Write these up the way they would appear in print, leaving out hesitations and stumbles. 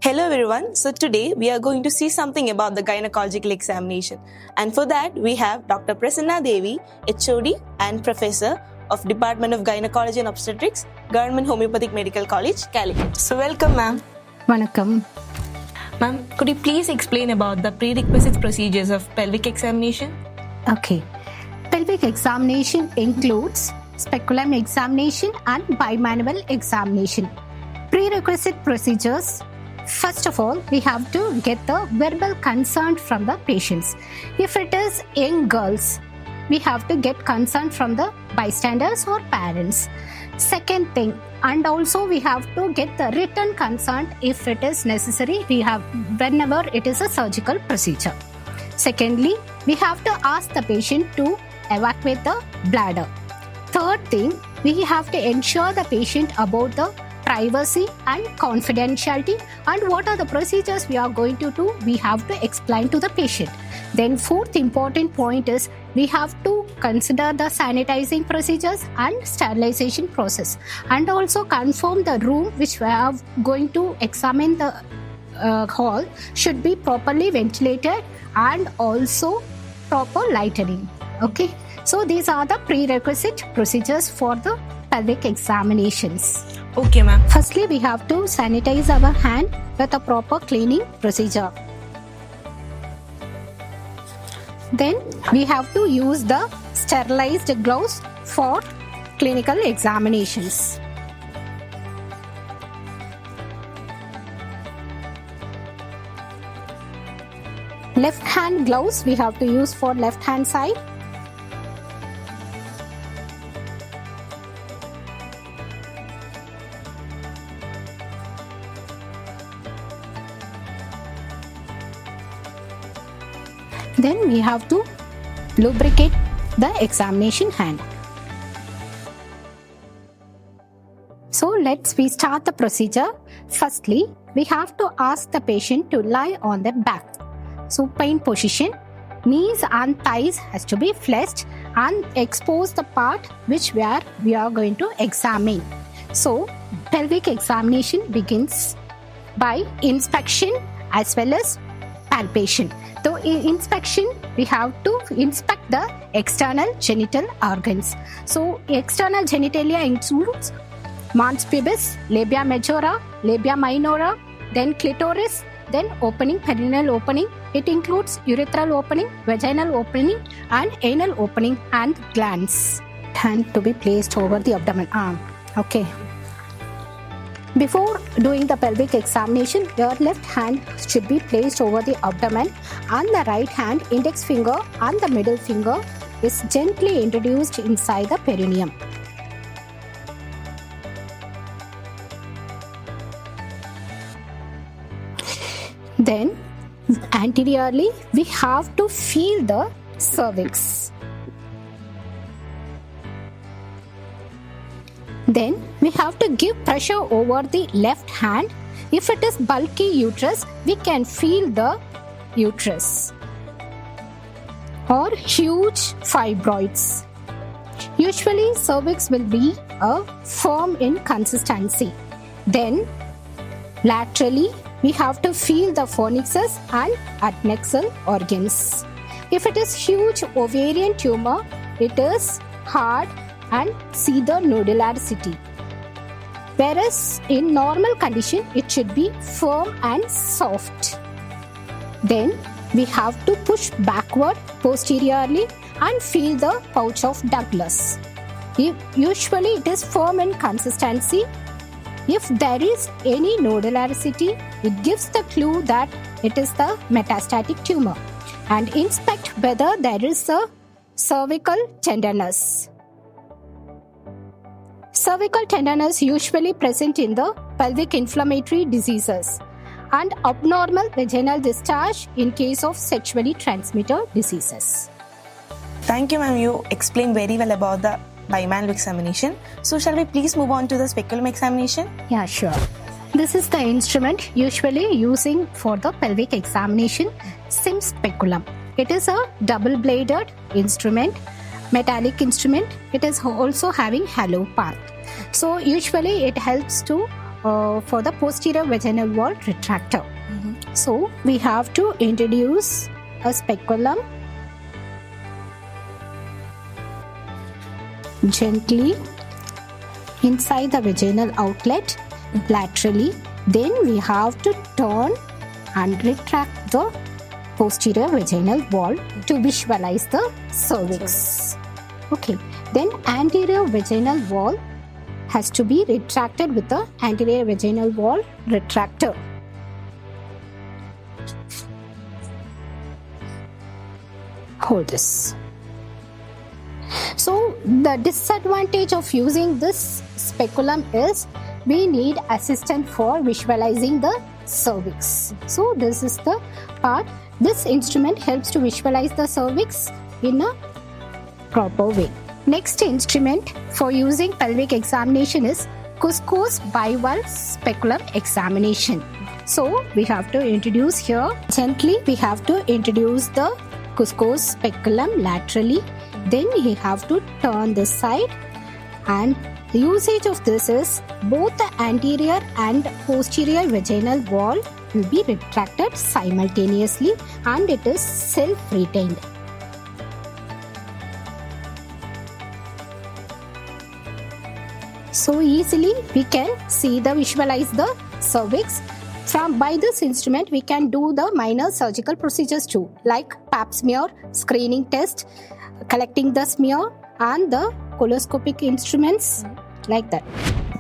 Hello everyone. So today we are going to see something about the gynecological examination. And for that we have Dr. Prasanna Devi, HOD and Professor of Department of Gynecology and Obstetrics, Government Homeopathic Medical College, Calicut. So welcome ma'am. Vanakkam. Ma'am, could you please explain about the prerequisite procedures of pelvic examination? Okay. Pelvic examination includes speculum examination and bimanual examination. Prerequisite procedures. First of all, we have to get the verbal consent from the patients. If it is young girls, we have to get consent from the bystanders or parents. Second thing, and also we have to get the written consent if it is necessary. Whenever it is a surgical procedure. Secondly, we have to ask the patient to evacuate the bladder. Third thing, we have to ensure the patient about the privacy and confidentiality and what are the procedures we are going to do, we have to explain to the patient. Then fourth important point is we have to consider the sanitizing procedures and sterilization process and also confirm the room which we are going to examine the hall should be properly ventilated and also proper lighting. Okay, so these are the prerequisite procedures for the pelvic examinations. Okay ma'am. Firstly, we have to sanitize our hand with a proper cleaning procedure. Then we have to use the sterilized gloves for clinical examinations. Left hand gloves we have to use for left hand side. Then we have to lubricate the examination hand. So we start the procedure. Firstly, we have to ask the patient to lie on their back. Supine position, knees and thighs has to be flexed and expose the part which we are going to examine. So pelvic examination begins by inspection as well as palpation. So in inspection, we have to inspect the external genital organs. So external genitalia includes mons pubis, labia majora, labia minora, then clitoris, then opening, perineal opening. It includes urethral opening, vaginal opening and anal opening and glands. Hand to be placed over the abdomen. Okay. Before doing the pelvic examination, your left hand should be placed over the abdomen and the right hand, index finger and the middle finger is gently introduced inside the perineum. Then anteriorly, we have to feel the cervix. Then we have to give pressure over the left hand. If it is bulky uterus, we can feel the uterus or huge fibroids. Usually cervix will be firm in consistency. Then laterally, we have to feel the fornixes and adnexal organs. If it is huge ovarian tumor, it is hard and see the nodularity. Whereas in normal condition, it should be firm and soft. Then we have to push backward posteriorly and feel the pouch of Douglas. Usually it is firm in consistency. If there is any nodularity, it gives the clue that it is the metastatic tumor. And inspect whether there is a cervical tenderness. Cervical tenderness usually present in the pelvic inflammatory diseases and abnormal vaginal discharge in case of sexually transmitted diseases. Thank you ma'am, you explained very well about the bimanual examination. So shall we please move on to the speculum examination? Yeah, sure. This is the instrument usually using for the pelvic examination, SIM speculum. It is a double-bladed instrument, metallic instrument. It is also having hollow part. So usually it helps to for the posterior vaginal wall retractor. So we have to introduce a speculum gently inside the vaginal outlet laterally. Then we have to turn and retract the posterior vaginal wall to visualize the cervix. Okay, then anterior vaginal wall has to be retracted with the anterior vaginal wall retractor. Hold this. So the disadvantage of using this speculum is we need assistance for visualizing the cervix. So this is the part. This instrument helps to visualize the cervix in a proper way. Next instrument for using pelvic examination is Cusco's bivalve speculum examination. So we have to introduce here gently. We have to introduce the Cusco's speculum laterally. Then we have to turn this side, and the usage of this is both the anterior and posterior vaginal wall will be retracted simultaneously, and it is self-retained. So easily we can visualize the cervix. By this instrument we can do the minor surgical procedures too, like pap smear, screening test, collecting the smear, and the coloscopic instruments, like that.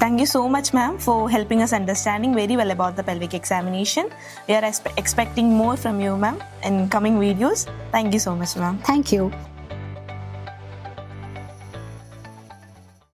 Thank you so much, ma'am, for helping us understanding very well about the pelvic examination. We are expecting more from you, ma'am, in coming videos. Thank you so much, ma'am. Thank you.